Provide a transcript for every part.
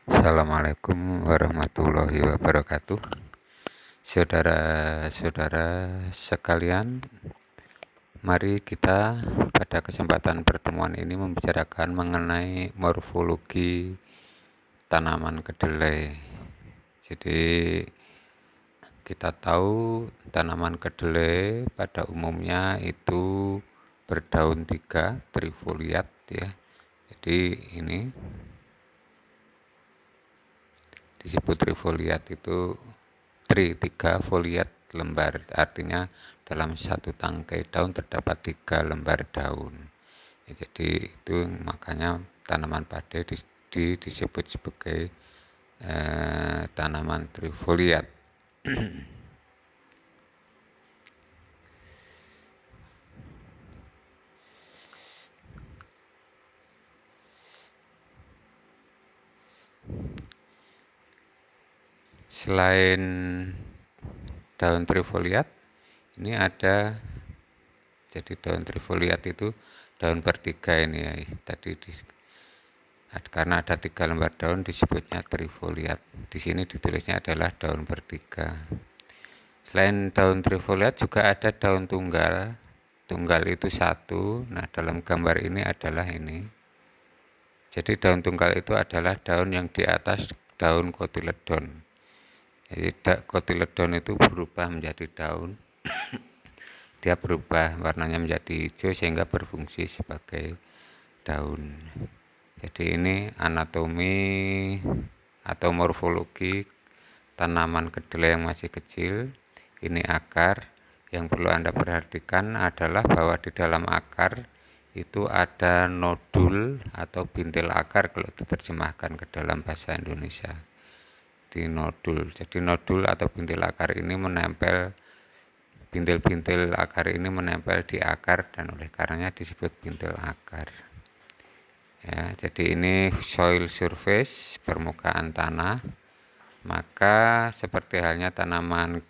Assalamualaikum warahmatullahi wabarakatuh. Saudara-saudara sekalian, mari kita pada kesempatan pertemuan ini membicarakan mengenai morfologi tanaman kedelai. Jadi kita tahu tanaman kedelai pada umumnya itu berdaun 3, trifoliat ya. Jadi ini disebut trifoliat itu 3 foliat lembar, artinya dalam satu tangkai daun terdapat 3 lembar daun ya, jadi itu makanya tanaman pade disebut sebagai tanaman trifoliat. Selain daun trifoliat, ini ada, jadi daun trifoliat itu daun bertiga ini ya, tadi karena ada 3 lembar daun disebutnya trifoliat. Di sini ditulisnya adalah daun bertiga. Selain daun trifoliat juga ada daun tunggal. Tunggal itu 1. Nah, dalam gambar ini adalah ini. Jadi daun tunggal itu adalah daun yang di atas daun kotiledon. Jadi kotiledon itu berubah menjadi daun. Dia berubah warnanya menjadi hijau sehingga berfungsi sebagai daun. Jadi ini anatomi atau morfologi tanaman kedelai yang masih kecil. Ini akar. Yang perlu Anda perhatikan adalah bahwa di dalam akar itu ada nodul atau bintil akar kalau diterjemahkan ke dalam bahasa Indonesia. Di nodul. Jadi nodul atau bintil akar ini menempel, bintil-bintil akar ini menempel di akar dan oleh karenanya disebut bintil akar. Ya, jadi ini soil surface, permukaan tanah. Maka seperti halnya tanaman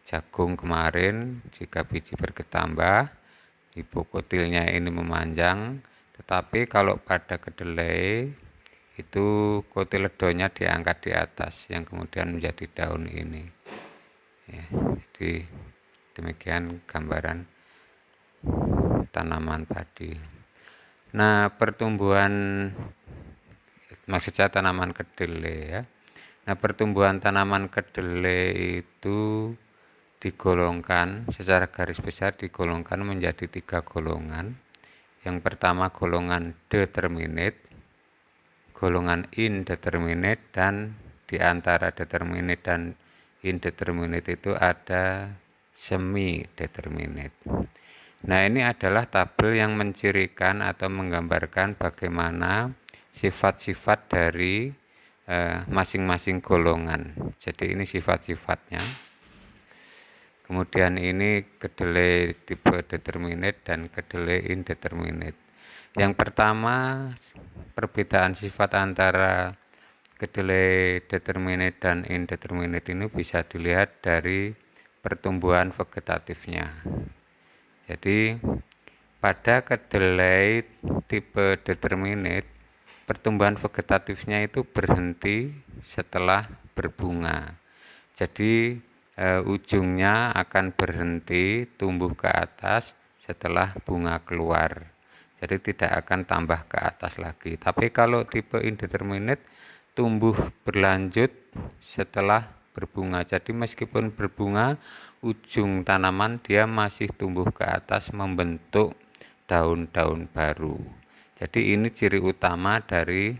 jagung kemarin, jika biji berketambah, hipokotilnya ini memanjang, tetapi kalau pada kedelai itu kotiledonnya diangkat di atas yang kemudian menjadi daun ini ya. Jadi demikian gambaran tanaman padi. Nah, pertumbuhan, maksudnya tanaman kedelai ya. Nah, pertumbuhan tanaman kedelai itu digolongkan secara garis besar, digolongkan menjadi 3 golongan. Yang pertama golongan determinate, golongan indeterminate, dan di antara determinate dan indeterminate itu ada semi determinate. Nah, ini adalah tabel yang mencirikan atau menggambarkan bagaimana sifat-sifat dari masing-masing golongan. Jadi ini sifat-sifatnya. Kemudian ini kedelai tipe determinate dan kedelai indeterminate. Yang pertama, perbedaan sifat antara kedelai determinate dan indeterminate ini bisa dilihat dari pertumbuhan vegetatifnya. Jadi pada kedelai tipe determinate, pertumbuhan vegetatifnya itu berhenti setelah berbunga. Jadi ujungnya akan berhenti tumbuh ke atas setelah bunga keluar. Jadi tidak akan tambah ke atas lagi. Tapi kalau tipe indeterminate tumbuh berlanjut setelah berbunga. Jadi meskipun berbunga, ujung tanaman dia masih tumbuh ke atas membentuk daun-daun baru. Jadi ini ciri utama dari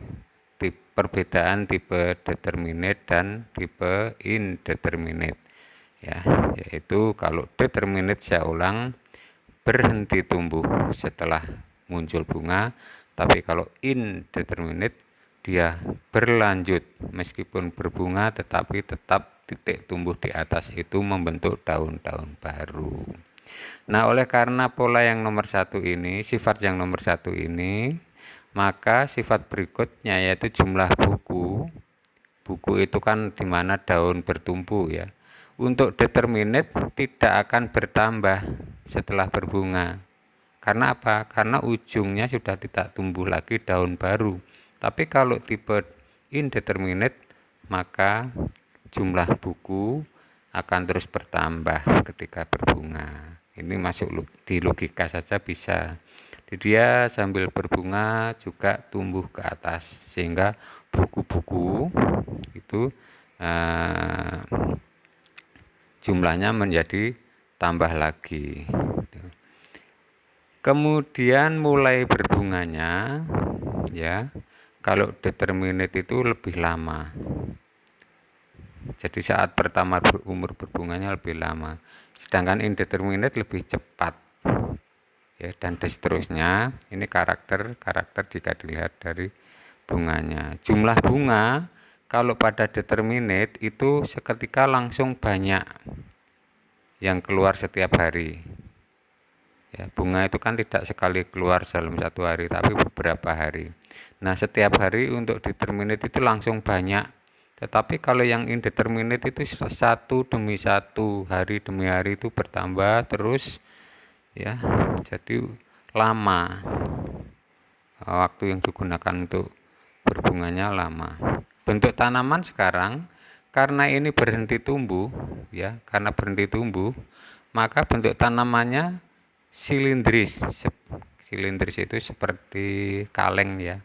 perbedaan tipe determinate dan tipe indeterminate. Ya, yaitu kalau determinate, saya ulang, berhenti tumbuh setelah muncul bunga, tapi kalau indeterminate dia berlanjut meskipun berbunga tetapi tetap titik tumbuh di atas itu membentuk daun-daun baru. Nah, oleh karena pola yang nomor 1 ini, sifat yang nomor 1 ini, maka sifat berikutnya yaitu jumlah buku. Buku itu kan di mana daun bertumpu ya. Untuk determinate tidak akan bertambah setelah berbunga. Karena apa? Karena ujungnya sudah tidak tumbuh lagi daun baru. Tapi kalau tipe indeterminate, maka jumlah buku akan terus bertambah ketika berbunga. Ini masuk di logika saja bisa. Dia sambil berbunga juga tumbuh ke atas, sehingga buku-buku itu jumlahnya menjadi tambah lagi. Kemudian mulai berbunganya, ya, kalau determinate itu lebih lama. Jadi saat pertama umur berbunganya lebih lama, sedangkan indeterminate lebih cepat. Ya, dan seterusnya. Ini karakter jika dilihat dari bunganya. Jumlah bunga kalau pada determinate itu seketika langsung banyak yang keluar setiap hari. Ya, bunga itu kan tidak sekali keluar dalam satu hari, tapi beberapa hari. Nah, setiap hari untuk determinate itu langsung banyak. Tetapi kalau yang indeterminate itu satu demi satu, hari demi hari itu bertambah terus, ya. Jadi lama. Waktu yang digunakan untuk berbunganya lama. Bentuk tanaman sekarang karena ini berhenti tumbuh, ya, karena berhenti tumbuh, maka bentuk tanamannya silindris. Silindris itu seperti kaleng, ya,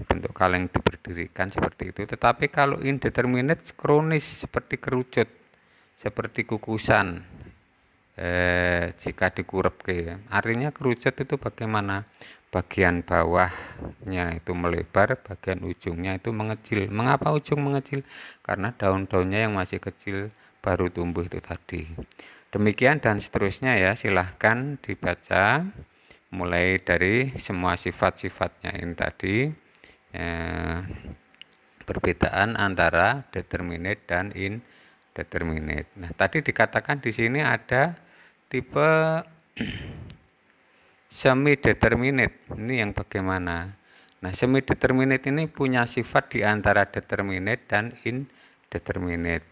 bentuk kaleng diberdirikan seperti itu. Tetapi kalau indeterminate kronis seperti kerucut, seperti kukusan. Jika dikurepke, artinya kerucut itu bagaimana? Bagian bawahnya itu melebar, bagian ujungnya itu mengecil. Mengapa ujung mengecil? Karena daun-daunnya yang masih kecil baru tumbuh itu tadi. Demikian dan seterusnya, ya, silahkan dibaca mulai dari semua sifat-sifatnya ini tadi, perbedaan antara determinate dan indeterminate. Nah, tadi dikatakan di sini ada tipe semi determinate. Ini yang bagaimana? Nah, semi determinate ini punya sifat di antara determinate dan indeterminate.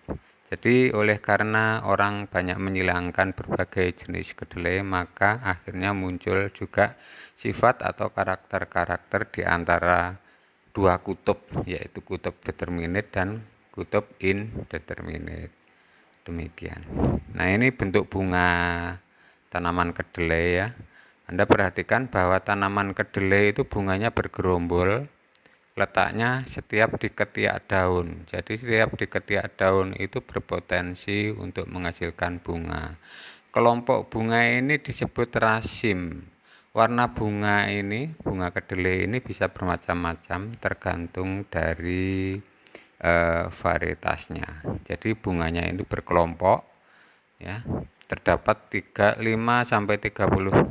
Jadi oleh karena orang banyak menyilangkan berbagai jenis kedelai, maka akhirnya muncul juga sifat atau karakter-karakter di antara dua kutub, yaitu kutub determinate dan kutub indeterminate. Demikian. Nah, ini bentuk bunga tanaman kedelai, ya. Anda perhatikan bahwa tanaman kedelai itu bunganya bergerombol, letaknya setiap di ketiak daun. Jadi setiap di ketiak daun itu berpotensi untuk menghasilkan bunga. Kelompok bunga ini disebut rasim. Warna bunga ini, bunga kedelai ini bisa bermacam-macam tergantung dari varietasnya. Jadi bunganya ini berkelompok, ya. Terdapat 5 sampai 35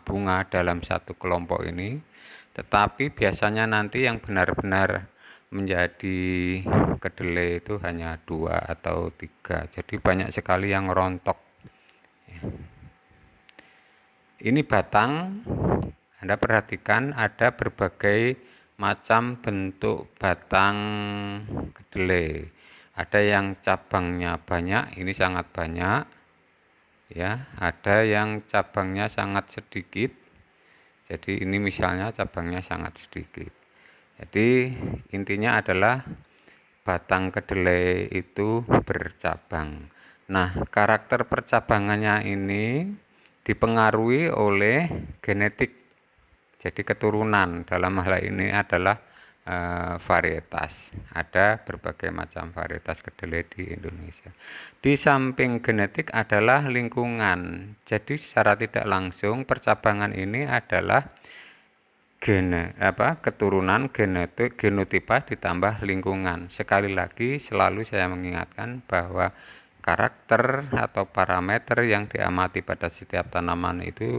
bunga dalam satu kelompok ini. Tetapi biasanya nanti yang benar-benar menjadi kedelai itu hanya 2 atau 3. Jadi banyak sekali yang rontok. Ini batang. Anda perhatikan ada berbagai macam bentuk batang kedelai. Ada yang cabangnya banyak, ini sangat banyak, ya. Ada yang cabangnya sangat sedikit. Jadi ini misalnya cabangnya sangat sedikit. Jadi intinya adalah batang kedelai itu bercabang. Nah, karakter percabangannya ini dipengaruhi oleh genetik. Jadi keturunan dalam hal ini adalah varietas. Ada berbagai macam varietas kedelai di Indonesia. Di samping genetik adalah lingkungan. Jadi secara tidak langsung percabangan ini adalah keturunan, genetik, genotipa ditambah lingkungan. Sekali lagi selalu saya mengingatkan bahwa karakter atau parameter yang diamati pada setiap tanaman itu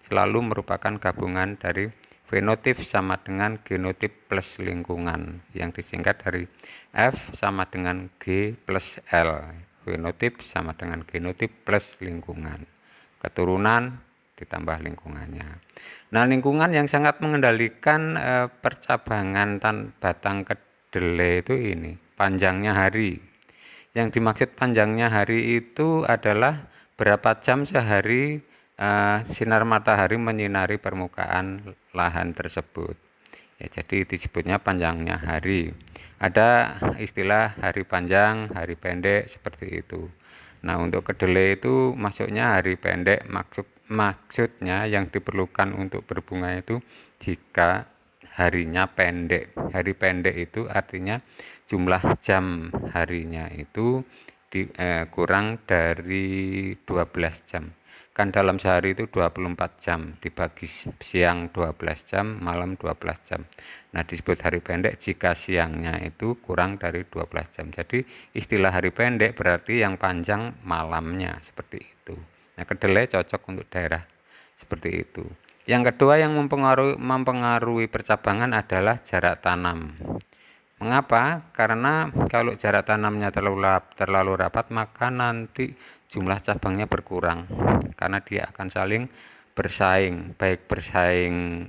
selalu merupakan gabungan dari fenotip sama dengan genotip plus lingkungan, yang disingkat dari F sama dengan G plus L. Fenotip sama dengan genotip plus lingkungan. Keturunan ditambah lingkungannya. Nah, lingkungan yang sangat mengendalikan percabangan batang kedelai itu ini, panjangnya hari. Yang dimaksud panjangnya hari itu adalah berapa jam sehari sinar matahari menyinari permukaan lahan tersebut. Ya, jadi disebutnya panjangnya hari. Ada istilah hari panjang, hari pendek seperti itu. Nah, untuk kedelai itu masuknya hari pendek, maksudnya yang diperlukan untuk berbunga itu jika harinya pendek. Hari pendek itu artinya jumlah jam harinya itu kurang dari 12 jam. Kan dalam sehari itu 24 jam, dibagi siang 12 jam, malam 12 jam. Nah, disebut hari pendek jika siangnya itu kurang dari 12 jam. Jadi istilah hari pendek berarti yang panjang malamnya, seperti itu. Nah, kedelai cocok untuk daerah seperti itu. Yang kedua yang mempengaruhi percabangan adalah jarak tanam. Mengapa? Karena kalau jarak tanamnya terlalu rapat, maka nanti jumlah cabangnya berkurang. Karena dia akan saling bersaing, baik bersaing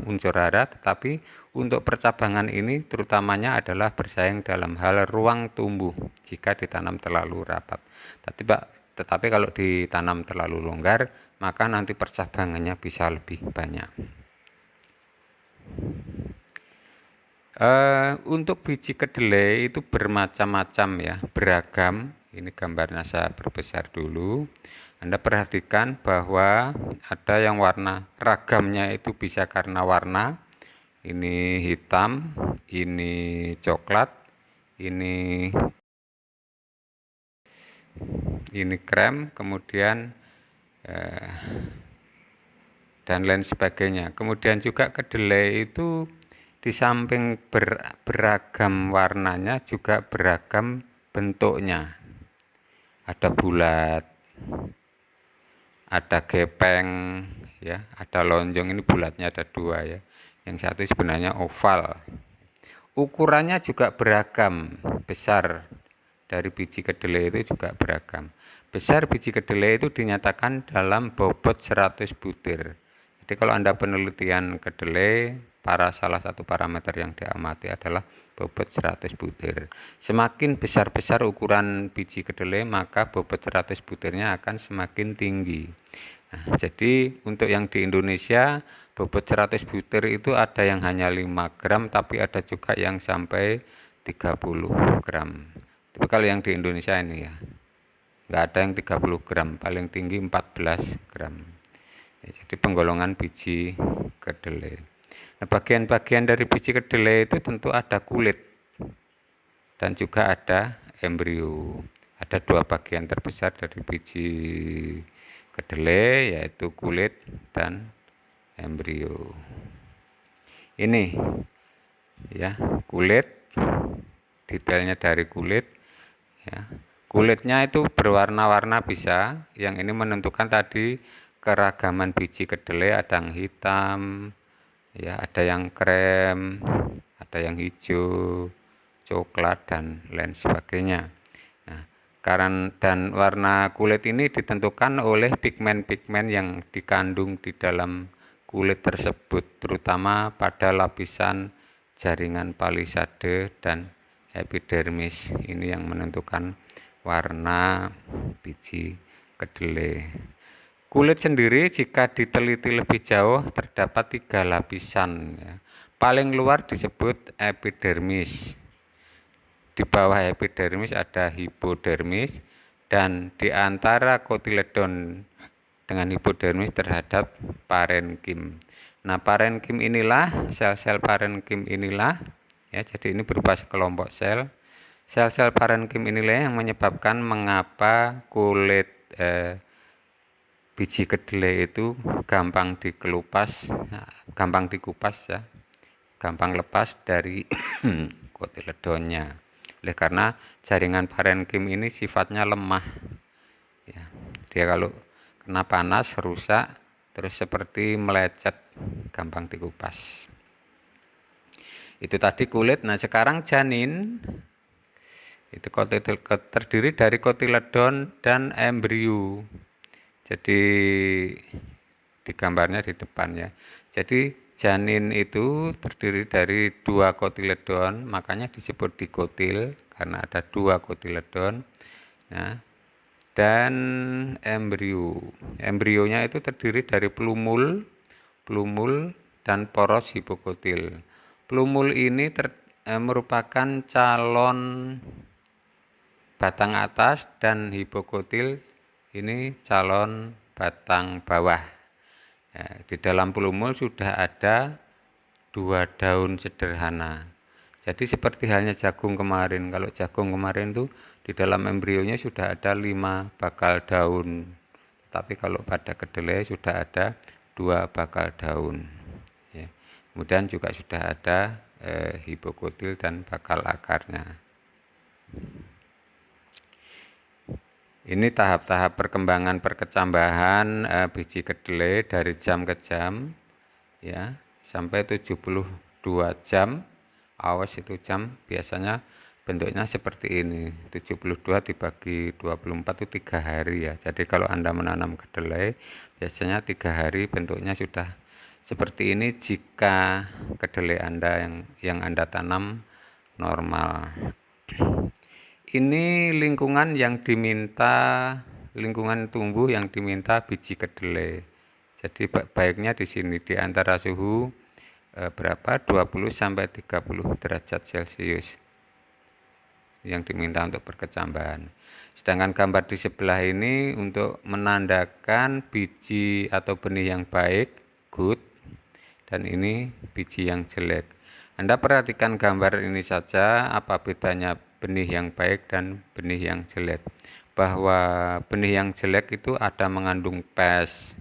unsur hara, tetapi untuk percabangan ini terutamanya adalah bersaing dalam hal ruang tumbuh jika ditanam terlalu rapat. Tetapi kalau ditanam terlalu longgar, maka nanti percabangannya bisa lebih banyak. Untuk biji kedelai itu bermacam-macam ya, beragam. Ini gambarnya saya perbesar dulu. Anda perhatikan bahwa ada yang warna ragamnya itu bisa karena warna. Ini hitam, ini coklat, ini krem, kemudian dan lain sebagainya. Kemudian juga kedelai itu di samping beragam warnanya juga beragam bentuknya. Ada bulat, ada gepeng, ya, ada lonjong. Ini bulatnya ada dua ya. Yang satu sebenarnya oval. Ukurannya juga beragam, besar dari biji kedelai itu juga beragam. Besar biji kedelai itu dinyatakan dalam bobot 100 butir. Jadi kalau Anda penelitian kedelai, salah satu parameter yang diamati adalah bobot 100 butir. Semakin besar-besar ukuran biji kedelai, maka bobot 100 butirnya akan semakin tinggi. Nah, jadi untuk yang di Indonesia, bobot 100 butir itu ada yang hanya 5 gram, tapi ada juga yang sampai 30 gram. Tapi kalau yang di Indonesia ini ya, nggak ada yang 30 gram, paling tinggi 14 gram. Ya, jadi penggolongan biji kedelai. Nah, bagian-bagian dari biji kedelai itu tentu ada kulit dan juga ada embrio. Ada dua bagian terbesar dari biji kedelai, yaitu kulit dan embrio. Ini ya, kulit, detailnya dari kulit ya. Kulitnya itu berwarna-warna bisa. Yang ini menentukan tadi keragaman biji kedelai, ada yang hitam, ya, ada yang krem, ada yang hijau, coklat dan lain sebagainya. Nah, dan warna kulit ini ditentukan oleh pigmen-pigmen yang dikandung di dalam kulit tersebut, terutama pada lapisan jaringan palisade dan epidermis. Ini yang menentukan warna biji kedelai. Kulit sendiri jika diteliti lebih jauh terdapat 3 lapisan ya. Paling luar disebut epidermis. Di bawah epidermis ada hipodermis, dan di antara kotiledon dengan hipodermis terhadap parenkim. Nah, parenkim inilah, sel-sel parenkim inilah ya, jadi ini berupa sekelompok sel. Sel-sel parenkim inilah yang menyebabkan mengapa kulit biji kedelai itu gampang dikupas ya, gampang lepas dari kotiledonnya. Oleh karena jaringan parenkim ini sifatnya lemah ya. Dia kalau kena panas rusak, terus seperti melecet, gampang dikupas. Itu tadi kulit. Nah, sekarang janin itu terdiri dari kotiledon dan embrio. Jadi di gambarnya di depan ya. Jadi janin itu terdiri dari 2 kotiledon, makanya disebut dikotil karena ada 2 kotiledon. Nah, dan embrio. Embrionya itu terdiri dari plumul dan poros hipokotil. Plumul ini merupakan calon batang atas dan hipokotil ini calon batang bawah. Ya, di dalam plumul sudah ada 2 daun sederhana. Jadi seperti halnya jagung kemarin. Kalau jagung kemarin tuh di dalam embrionya sudah ada 5 bakal daun. Tapi kalau pada kedelai sudah ada 2 bakal daun. Ya. Kemudian juga sudah ada hipokotil dan bakal akarnya. Ini tahap-tahap perkembangan perkecambahan biji kedelai dari jam ke jam, ya, sampai 72 jam. Awas itu jam, biasanya bentuknya seperti ini. 72 dibagi 24 itu 3 hari ya. Jadi kalau Anda menanam kedelai, biasanya 3 hari bentuknya sudah seperti ini jika kedelai Anda yang Anda tanam normal. Ini lingkungan tumbuh yang diminta biji kedelai. Jadi baiknya di sini di antara suhu berapa? 20 sampai 30 derajat Celcius yang diminta untuk perkecambahan. Sedangkan gambar di sebelah ini untuk menandakan biji atau benih yang baik, good, dan ini biji yang jelek. Anda perhatikan gambar ini saja, apa bedanya benih yang baik dan benih yang jelek. Bahwa benih yang jelek itu ada mengandung pes,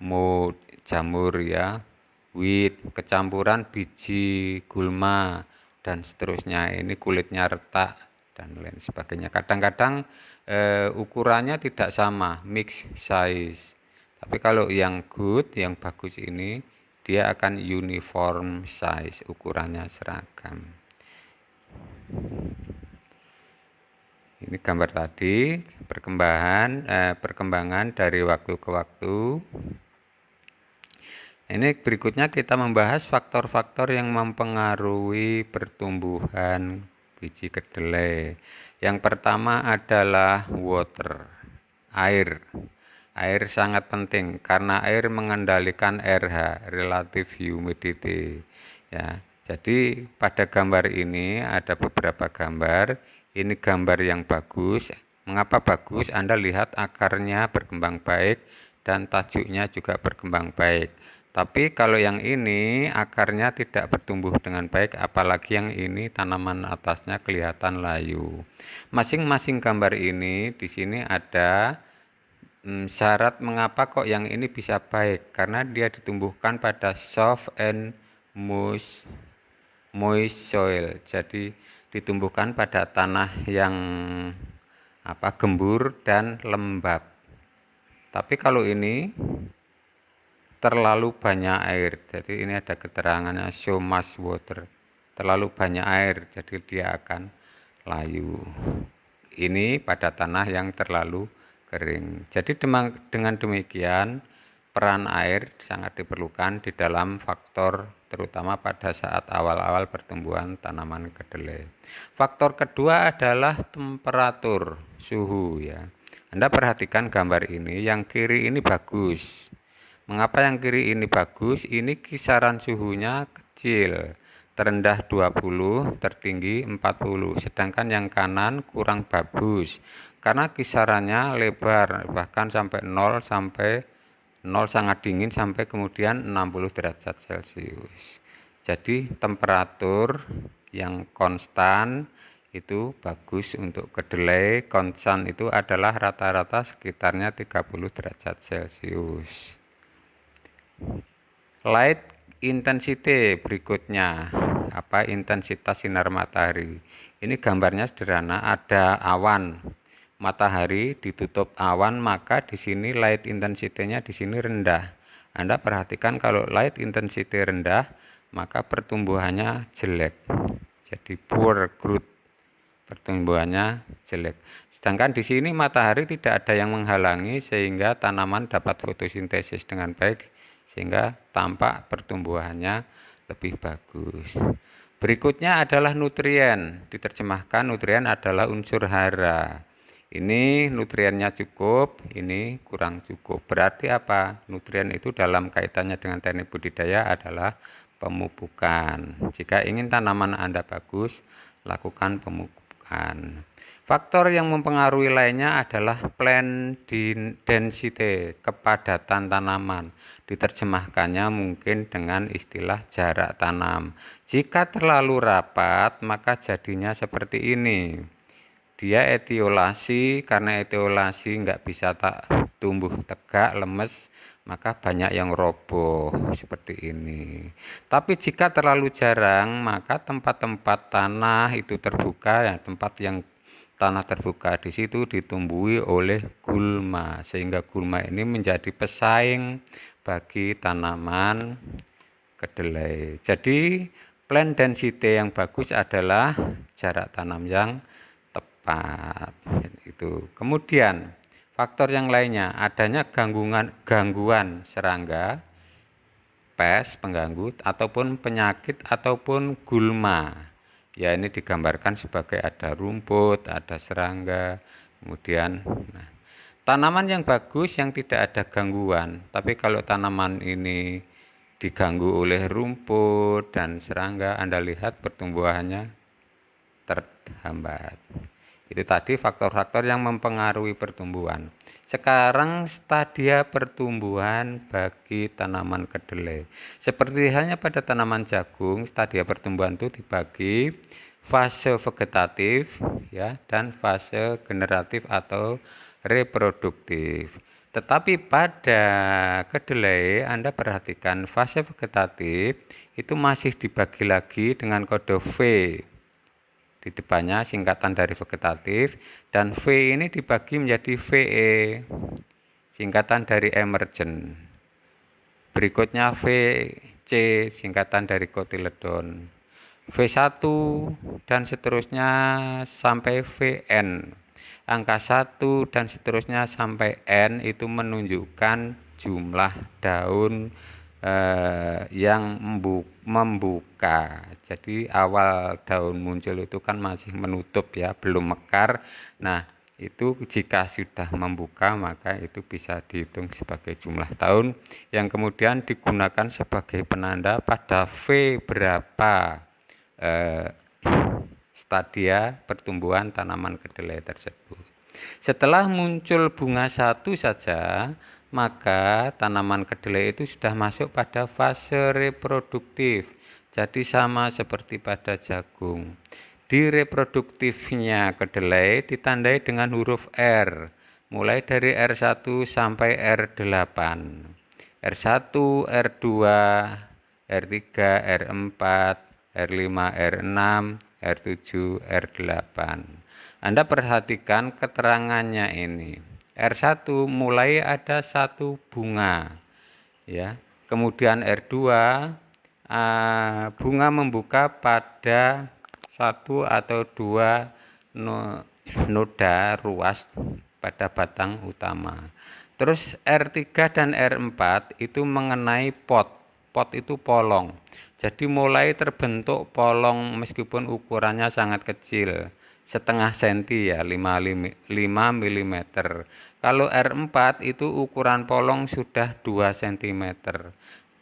mold, jamur ya, weed, kecampuran biji gulma, dan seterusnya. Ini kulitnya retak dan lain sebagainya. Kadang-kadang ukurannya tidak sama, mix size. Tapi kalau yang good, yang bagus ini, dia akan uniform size, ukurannya seragam. Ini gambar tadi, perkembangan dari waktu ke waktu. Ini berikutnya kita membahas faktor-faktor yang mempengaruhi pertumbuhan biji kedelai. Yang pertama adalah water, air. Air sangat penting karena air mengendalikan RH, relative humidity. Ya, jadi pada gambar ini ada beberapa gambar. Ini gambar yang bagus. Mengapa bagus? Anda lihat akarnya berkembang baik dan tajuknya juga berkembang baik. Tapi kalau yang ini akarnya tidak bertumbuh dengan baik, apalagi yang ini tanaman atasnya kelihatan layu. Masing-masing gambar ini di sini ada syarat mengapa kok yang ini bisa baik, karena dia ditumbuhkan pada soft and moist soil. Jadi ditumbuhkan pada tanah yang gembur dan lembab. Tapi kalau ini terlalu banyak air, jadi ini ada keterangannya so much water, terlalu banyak air, jadi dia akan layu. Ini pada tanah yang terlalu kering. Jadi dengan demikian peran air sangat diperlukan di dalam faktor terutama pada saat awal-awal pertumbuhan tanaman kedelai. Faktor kedua adalah temperatur, suhu ya. Anda perhatikan gambar ini, yang kiri ini bagus. Mengapa yang kiri ini bagus? Ini kisaran suhunya kecil. Terendah 20, tertinggi 40. Sedangkan yang kanan kurang bagus. Karena kisarannya lebar, bahkan sampai 0 sangat dingin sampai kemudian 60 derajat Celcius. Jadi temperatur yang konstan itu bagus untuk kedelai. Konstan itu adalah rata-rata sekitarnya 30 derajat Celcius. Light intensity berikutnya, intensitas sinar matahari. Ini gambarnya sederhana, ada awan, matahari ditutup awan, maka di sini light intensity-nya di sini rendah. Anda perhatikan kalau light intensity rendah, maka pertumbuhannya jelek. Jadi poor growth, pertumbuhannya jelek. Sedangkan di sini matahari tidak ada yang menghalangi sehingga tanaman dapat fotosintesis dengan baik, sehingga tampak pertumbuhannya lebih bagus. Berikutnya adalah nutrien. Diterjemahkan nutrien adalah unsur hara. Ini nutriennya cukup, ini kurang cukup. Berarti apa? Nutrien itu dalam kaitannya dengan teknik budidaya adalah pemupukan. Jika ingin tanaman Anda bagus, lakukan pemupukan. Faktor yang mempengaruhi lainnya adalah plant density, kepadatan tanaman. Diterjemahkannya mungkin dengan istilah jarak tanam. Jika terlalu rapat, maka jadinya seperti ini. Dia etiolasi, karena etiolasi nggak bisa tumbuh tegak, lemes, maka banyak yang roboh seperti ini. Tapi jika terlalu jarang, maka tempat-tempat tanah itu terbuka, ya, tempat yang tanah terbuka di situ ditumbuhi oleh gulma, sehingga gulma ini menjadi pesaing bagi tanaman kedelai. Jadi plant density yang bagus adalah jarak tanam yang tepat. Itu. Kemudian faktor yang lainnya adanya gangguan serangga, pes, pengganggu, ataupun penyakit, ataupun gulma. Ya, ini digambarkan sebagai ada rumput, ada serangga, kemudian tanaman yang bagus yang tidak ada gangguan. Tapi kalau tanaman ini diganggu oleh rumput dan serangga, Anda lihat pertumbuhannya terhambat. Itu tadi faktor-faktor yang mempengaruhi pertumbuhan. Sekarang stadia pertumbuhan bagi tanaman kedelai. Seperti halnya pada tanaman jagung, stadia pertumbuhan itu dibagi fase vegetatif, ya, dan fase generatif atau reproduktif. Tetapi pada kedelai Anda perhatikan fase vegetatif itu masih dibagi lagi dengan kode V. Di depannya singkatan dari vegetatif, dan V ini dibagi menjadi VE, singkatan dari emergent. Berikutnya VC, singkatan dari cotyledon. V1 dan seterusnya sampai Vn. Angka 1 dan seterusnya sampai N itu menunjukkan jumlah daun yang membuka. Jadi awal daun muncul itu kan masih menutup, ya, belum mekar. Nah, itu jika sudah membuka maka itu bisa dihitung sebagai jumlah tahun yang kemudian digunakan sebagai penanda pada V berapa stadia pertumbuhan tanaman kedelai tersebut. Setelah muncul bunga satu saja, maka tanaman kedelai itu sudah masuk pada fase reproduktif. Jadi sama seperti pada jagung. Di reproduktifnya kedelai ditandai dengan huruf R, mulai dari R1 sampai R8. R1, R2, R3, R4, R5, R6, R7, R8. Anda perhatikan keterangannya ini. R1 mulai ada satu bunga, ya. Kemudian R2 bunga membuka pada satu atau dua noda ruas pada batang utama. Terus R3 dan R4 itu mengenai pot. Pot itu polong. Jadi mulai terbentuk polong meskipun ukurannya sangat kecil. Setengah senti, ya, 5 mm. Kalau R4 itu ukuran polong sudah 2 cm.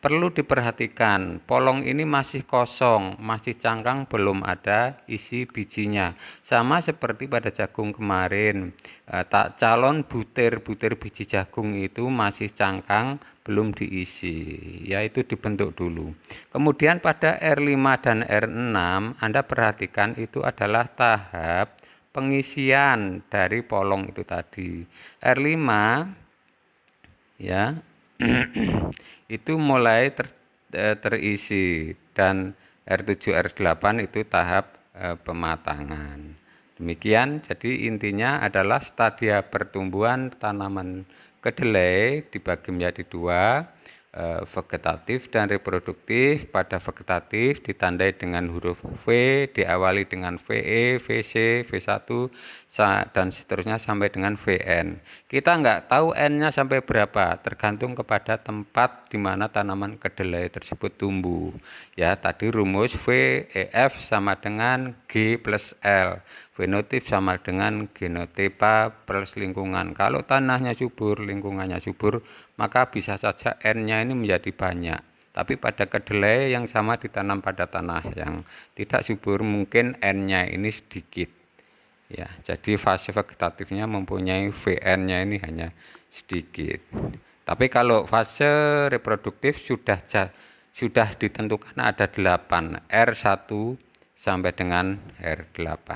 Perlu diperhatikan, polong ini masih kosong, masih cangkang, belum ada isi bijinya. Sama seperti pada jagung kemarin, calon butir-butir biji jagung itu masih cangkang, belum diisi, yaitu dibentuk dulu. Kemudian pada R5 dan R6, Anda perhatikan itu adalah tahap pengisian dari polong itu tadi. R5, ya, itu mulai terisi, dan R7 R8 itu tahap pematangan. Demikian, jadi intinya adalah stadia pertumbuhan tanaman kedelai dibagi menjadi dua, vegetatif dan reproduktif. Pada vegetatif ditandai dengan huruf V, diawali dengan VE, VC, V1, dan seterusnya sampai dengan VN. Kita nggak tahu N-nya sampai berapa, tergantung kepada tempat di mana tanaman kedelai tersebut tumbuh. Ya, tadi rumus VEF sama dengan G plus L. Fenotip sama dengan genotipa plus lingkungan. Kalau tanahnya subur, lingkungannya subur, maka bisa saja N-nya ini menjadi banyak. Tapi pada kedelai yang sama ditanam pada tanah yang tidak subur, mungkin N-nya ini sedikit. Ya, jadi fase vegetatifnya mempunyai Vn-nya ini hanya sedikit. Tapi kalau fase reproduktif sudah ditentukan ada 8, R1 sampai dengan R8.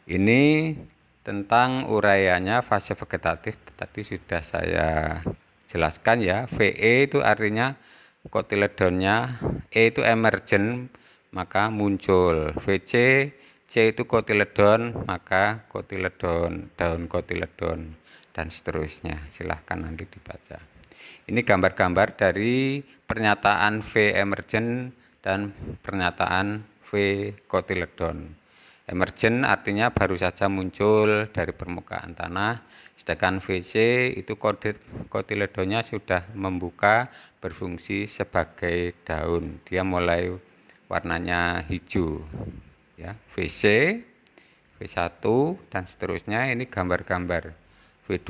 Ini tentang uraiannya fase vegetatif tadi sudah saya jelaskan ya. VE itu artinya kotiledonnya, E itu emergen maka muncul, VC C itu kotiledon maka kotiledon, daun kotiledon dan seterusnya. Silahkan nanti dibaca. Ini gambar-gambar dari pernyataan V emergen dan pernyataan V kotiledon. Emergen artinya baru saja muncul dari permukaan tanah, sedangkan VC itu kotiledonnya sudah membuka berfungsi sebagai daun. Dia mulai warnanya hijau. Ya, VC, V1 dan seterusnya ini gambar-gambar V2.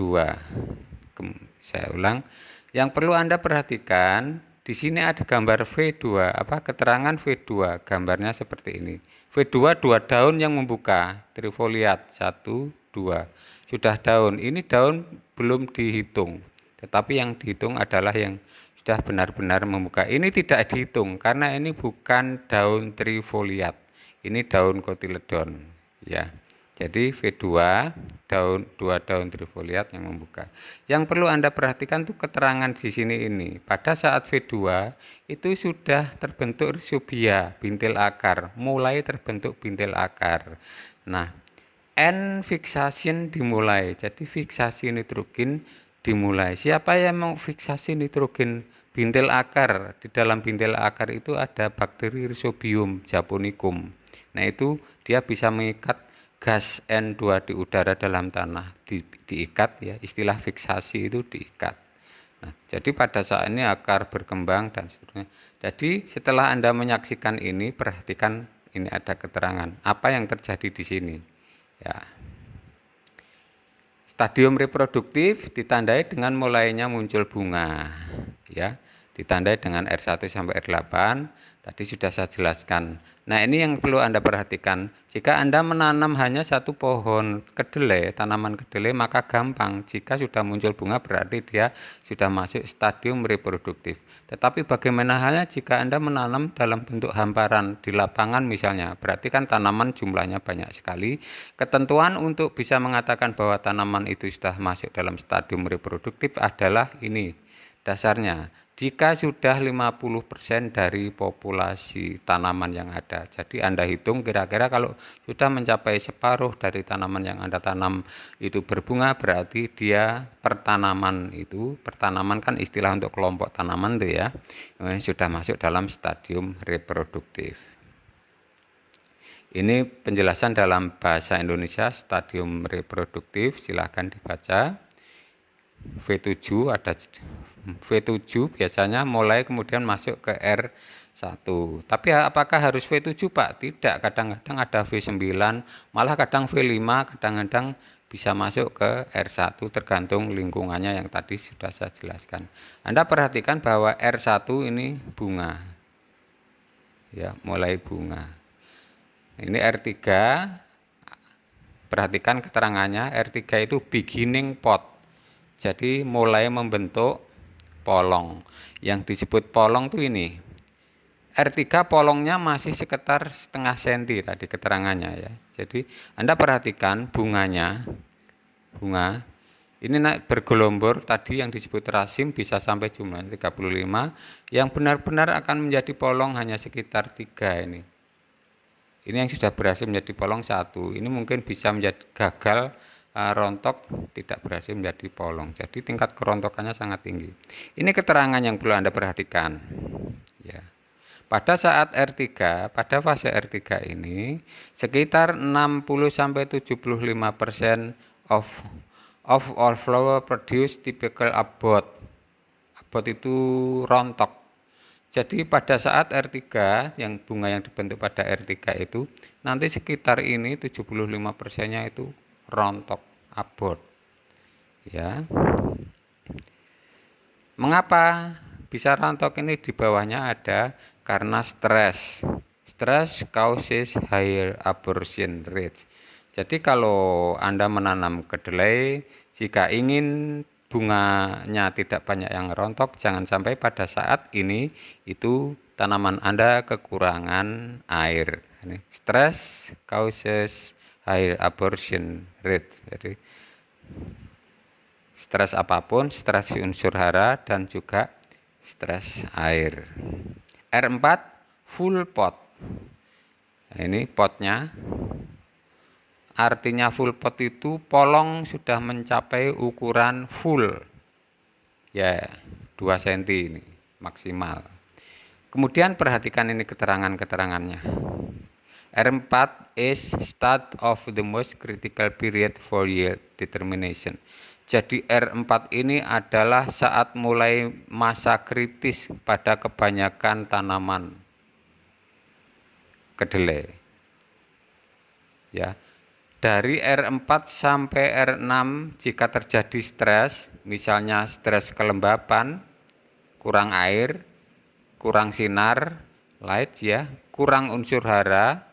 Saya ulang. Yang perlu Anda perhatikan, di sini ada gambar V2, keterangan V2, gambarnya seperti ini. V2 dua daun yang membuka, trifoliat 1, 2. Sudah daun, ini daun belum dihitung, tetapi yang dihitung adalah yang sudah benar-benar membuka. Ini tidak dihitung karena ini bukan daun trifoliat, ini daun kotiledon, ya. Jadi V2 dua daun trifoliat yang membuka. Yang perlu Anda perhatikan tuh keterangan di sini ini. Pada saat V2 itu sudah terbentuk rhizobia, bintil akar, mulai terbentuk bintil akar. Nah, N fixation dimulai. Jadi fiksasi nitrogen dimulai. Siapa yang mau fiksasi nitrogen bintil akar? Di dalam bintil akar itu ada bakteri Rhizobium japonicum. Nah, itu dia bisa mengikat gas N2 di udara dalam tanah, diikat ya, istilah fiksasi itu diikat. Nah, jadi pada saat ini akar berkembang dan seterusnya. Jadi setelah Anda menyaksikan ini, perhatikan ini ada keterangan apa yang terjadi di sini. Ya. Stadium reproduktif ditandai dengan mulainya muncul bunga, ya. Ditandai dengan R1 sampai R8. Tadi sudah saya jelaskan. Nah, ini yang perlu Anda perhatikan. Jika Anda menanam hanya satu pohon kedelai, tanaman kedelai, maka gampang. Jika sudah muncul bunga berarti dia sudah masuk stadium reproduktif. Tetapi bagaimana halnya jika Anda menanam dalam bentuk hamparan di lapangan misalnya, berarti kan tanaman jumlahnya banyak sekali. Ketentuan untuk bisa mengatakan bahwa tanaman itu sudah masuk dalam stadium reproduktif adalah ini dasarnya. Jika sudah 50% dari populasi tanaman yang ada. Jadi Anda hitung kira-kira kalau sudah mencapai separuh dari tanaman yang Anda tanam itu berbunga, berarti dia pertanaman kan istilah untuk kelompok tanaman itu ya, sudah masuk dalam stadium reproduktif. Ini penjelasan dalam bahasa Indonesia stadium reproduktif, silahkan dibaca. V7 ada V7 biasanya mulai kemudian masuk ke R1. Tapi apakah harus V7 Pak? Tidak, kadang-kadang ada V9, malah kadang V5, kadang-kadang bisa masuk ke R1 tergantung lingkungannya yang tadi sudah saya jelaskan. Anda perhatikan bahwa R1 ini bunga. Ya, mulai bunga. Ini R3. Perhatikan keterangannya, R3 itu beginning pot. Jadi mulai membentuk polong. Yang disebut polong tuh ini. R3 polongnya masih sekitar setengah senti tadi keterangannya ya. Jadi Anda perhatikan bunga ini bergelombor tadi yang disebut rasim bisa sampai jumlah 35. Yang benar-benar akan menjadi polong hanya sekitar 3 ini. Ini yang sudah berhasil menjadi polong 1. Ini mungkin bisa menjadi gagal rontok, tidak berhasil menjadi polong. Jadi tingkat kerontokannya sangat tinggi. Ini keterangan yang perlu Anda perhatikan. Ya. Pada saat R3, pada fase R3 ini sekitar 60-75% of all flower produce typical abort. Abort itu rontok. Jadi pada saat R3 yang bunga yang dibentuk pada R3 itu nanti sekitar ini 75%-nya itu rontok, abort. Ya. Mengapa bisa rontok ini di bawahnya ada karena stres. Stress causes higher abortion rate. Jadi kalau Anda menanam kedelai, jika ingin bunganya tidak banyak yang rontok, jangan sampai pada saat ini itu tanaman Anda kekurangan air. Stress causes higher abortion rate. Jadi stres apapun, stres unsur hara dan juga stres air. R4 full pot. Nah, ini potnya. Artinya full pot itu polong sudah mencapai ukuran full. Ya, 2 cm ini maksimal. Kemudian perhatikan ini keterangan-keterangannya. R4 is start of the most critical period for yield determination. Jadi R4 ini adalah saat mulai masa kritis pada kebanyakan tanaman kedelai. Ya. Dari R4 sampai R6 jika terjadi stres, misalnya stres kelembapan, kurang air, kurang sinar, light ya, kurang unsur hara,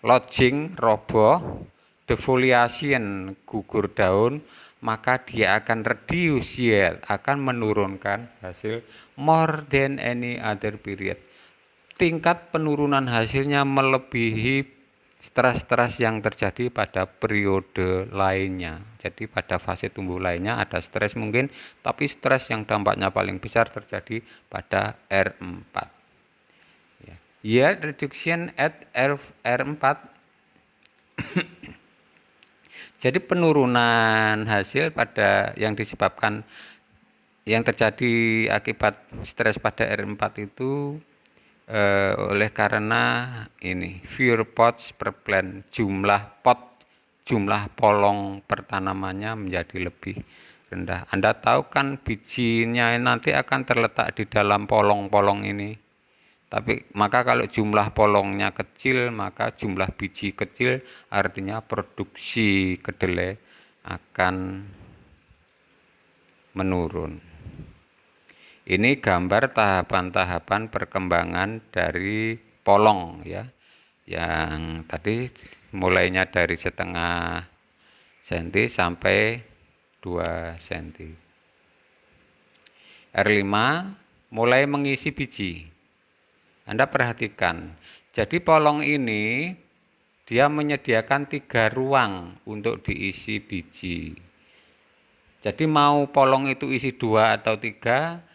lodging roboh, defoliation gugur daun, maka dia akan reduce yield, akan menurunkan hasil more than any other period. Tingkat penurunan hasilnya melebihi stres-stres yang terjadi pada periode lainnya. Jadi pada fase tumbuh lainnya ada stres mungkin, tapi stres yang dampaknya paling besar terjadi pada R4. Yield reduction at R4. Jadi penurunan hasil pada yang disebabkan yang terjadi akibat stres pada R4 itu oleh karena ini fewer pots per plant, jumlah polong pertanamannya menjadi lebih rendah. Anda tahu kan bijinya nanti akan terletak di dalam polong-polong ini. Tapi maka kalau jumlah polongnya kecil, maka jumlah biji kecil, artinya produksi kedelai akan menurun. Ini gambar tahapan-tahapan perkembangan dari polong ya. Yang tadi mulainya dari setengah senti sampai 2 cm. R5 mulai mengisi biji. Anda perhatikan. Jadi polong ini dia menyediakan 3 ruang untuk diisi biji. Jadi mau polong itu isi 2 atau 3,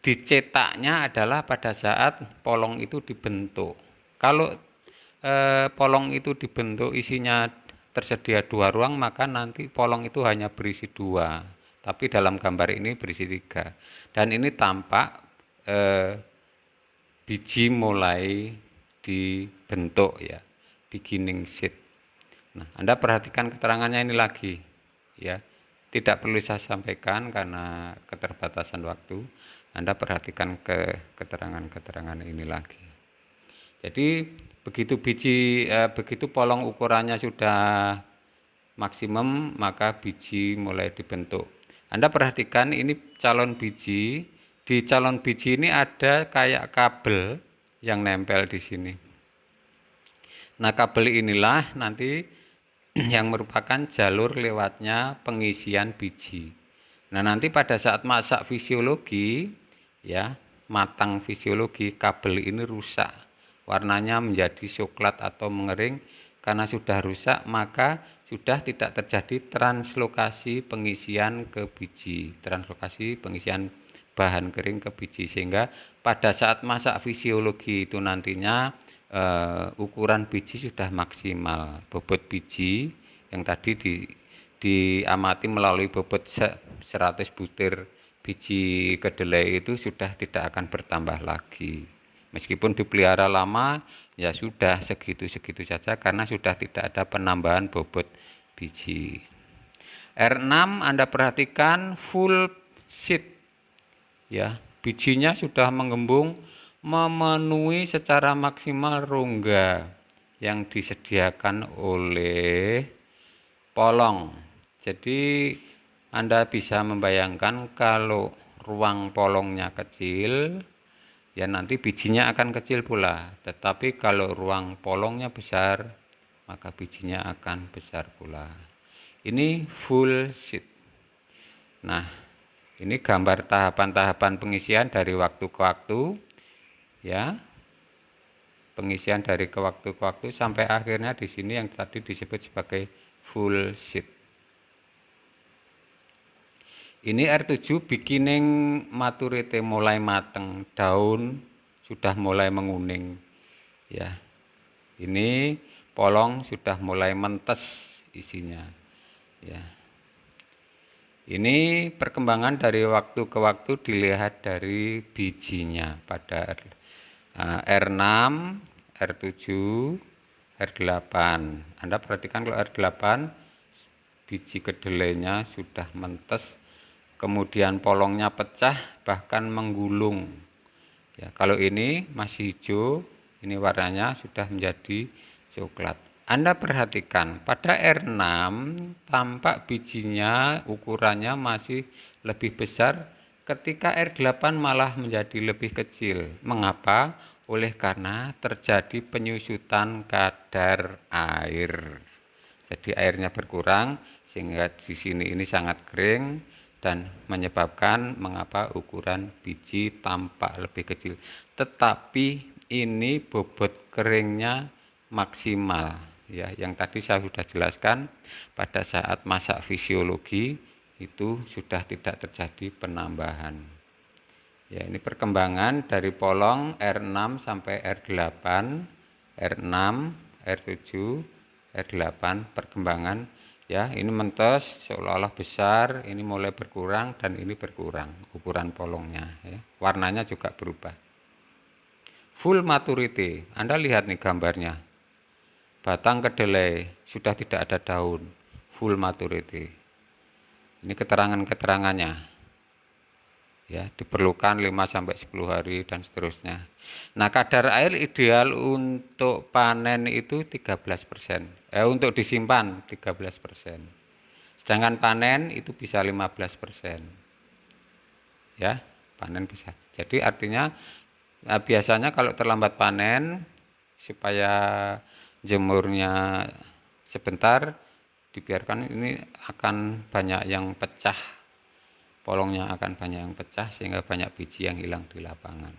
dicetaknya adalah pada saat polong itu dibentuk. Kalau polong itu dibentuk isinya tersedia 2 ruang, maka nanti polong itu hanya berisi 2. Tapi dalam gambar ini berisi 3. Dan ini tampak biji mulai dibentuk ya, beginning seed. Nah, Anda perhatikan keterangannya ini lagi ya. Tidak perlu saya sampaikan karena keterbatasan waktu. Anda perhatikan ke keterangan-keterangan ini lagi. Jadi begitu polong ukurannya sudah maksimum, maka biji mulai dibentuk. Anda perhatikan ini calon biji. Di calon biji ini ada kayak kabel yang nempel di sini. Nah, kabel inilah nanti yang merupakan jalur lewatnya pengisian biji. Nah, nanti pada saat masak fisiologi ya, matang fisiologi, kabel ini rusak. Warnanya menjadi coklat atau mengering. Karena sudah rusak, maka sudah tidak terjadi translokasi pengisian ke biji, translokasi pengisian bahan kering ke biji, sehingga pada saat masak fisiologi itu nantinya ukuran biji sudah maksimal. Bobot biji yang tadi diamati melalui bobot 100 butir biji kedelai itu sudah tidak akan bertambah lagi. Meskipun dipelihara lama, ya sudah segitu-segitu saja karena sudah tidak ada penambahan bobot biji. R6 Anda perhatikan full seed ya, bijinya sudah mengembung memenuhi secara maksimal rongga yang disediakan oleh polong. Jadi Anda bisa membayangkan kalau ruang polongnya kecil, ya nanti bijinya akan kecil pula. Tetapi kalau ruang polongnya besar, maka bijinya akan besar pula. Ini full seed. Nah, ini gambar tahapan-tahapan pengisian dari waktu ke waktu, ya. Pengisian dari ke waktu sampai akhirnya di sini yang tadi disebut sebagai full seed. Ini R7 beginning maturity, mulai mateng, daun sudah mulai menguning. Ya. Ini polong sudah mulai mentes isinya. Ya. Ini perkembangan dari waktu ke waktu dilihat dari bijinya pada R6, R7, R8. Anda perhatikan kalau R8 biji kedelainya sudah mentes, kemudian polongnya pecah bahkan menggulung. Ya, kalau ini masih hijau, ini warnanya sudah menjadi coklat. Anda perhatikan pada R6 tampak bijinya ukurannya masih lebih besar, ketika R8 malah menjadi lebih kecil. Mengapa? Oleh karena terjadi penyusutan kadar air. Jadi airnya berkurang sehingga di sini ini sangat kering dan menyebabkan mengapa ukuran biji tampak lebih kecil. Tetapi ini bobot keringnya maksimal. Ya, yang tadi saya sudah jelaskan pada saat masak fisiologi itu sudah tidak terjadi penambahan. Ya, ini perkembangan dari polong R6 sampai R8, R6, R7, R8 perkembangan. Ya, ini mentes seolah-olah besar, ini mulai berkurang dan ini berkurang ukuran polongnya. Ya. Warnanya juga berubah. Full maturity, Anda lihat nih gambarnya. Batang kedelai sudah tidak ada daun, full maturity. Ini keterangan-keterangannya. Ya, diperlukan 5-10 hari dan seterusnya. Nah, kadar air ideal untuk panen itu 13%. Untuk disimpan 13%. Sedangkan panen itu bisa 15%. Ya, panen bisa. Jadi artinya biasanya kalau terlambat panen supaya jemurnya sebentar dibiarkan, ini akan banyak yang pecah. Polongnya akan banyak yang pecah sehingga banyak biji yang hilang di lapangan.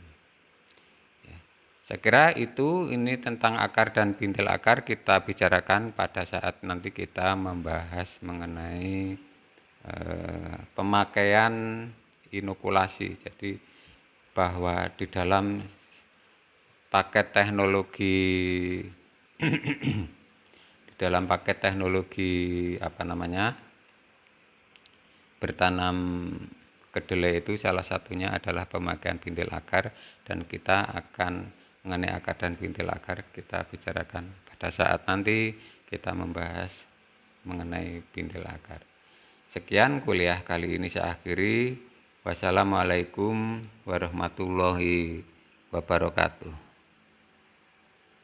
Ya. Saya kira itu ini tentang akar dan bintil akar kita bicarakan pada saat nanti kita membahas mengenai pemakaian inokulasi. Jadi bahwa di dalam paket teknologi bertanam kedelai itu salah satunya adalah pemakaian bintil akar, dan kita akan mengenai akar dan bintil akar kita bicarakan pada saat nanti kita membahas mengenai bintil akar. Sekian kuliah kali ini saya akhiri. Wassalamualaikum warahmatullahi wabarakatuh.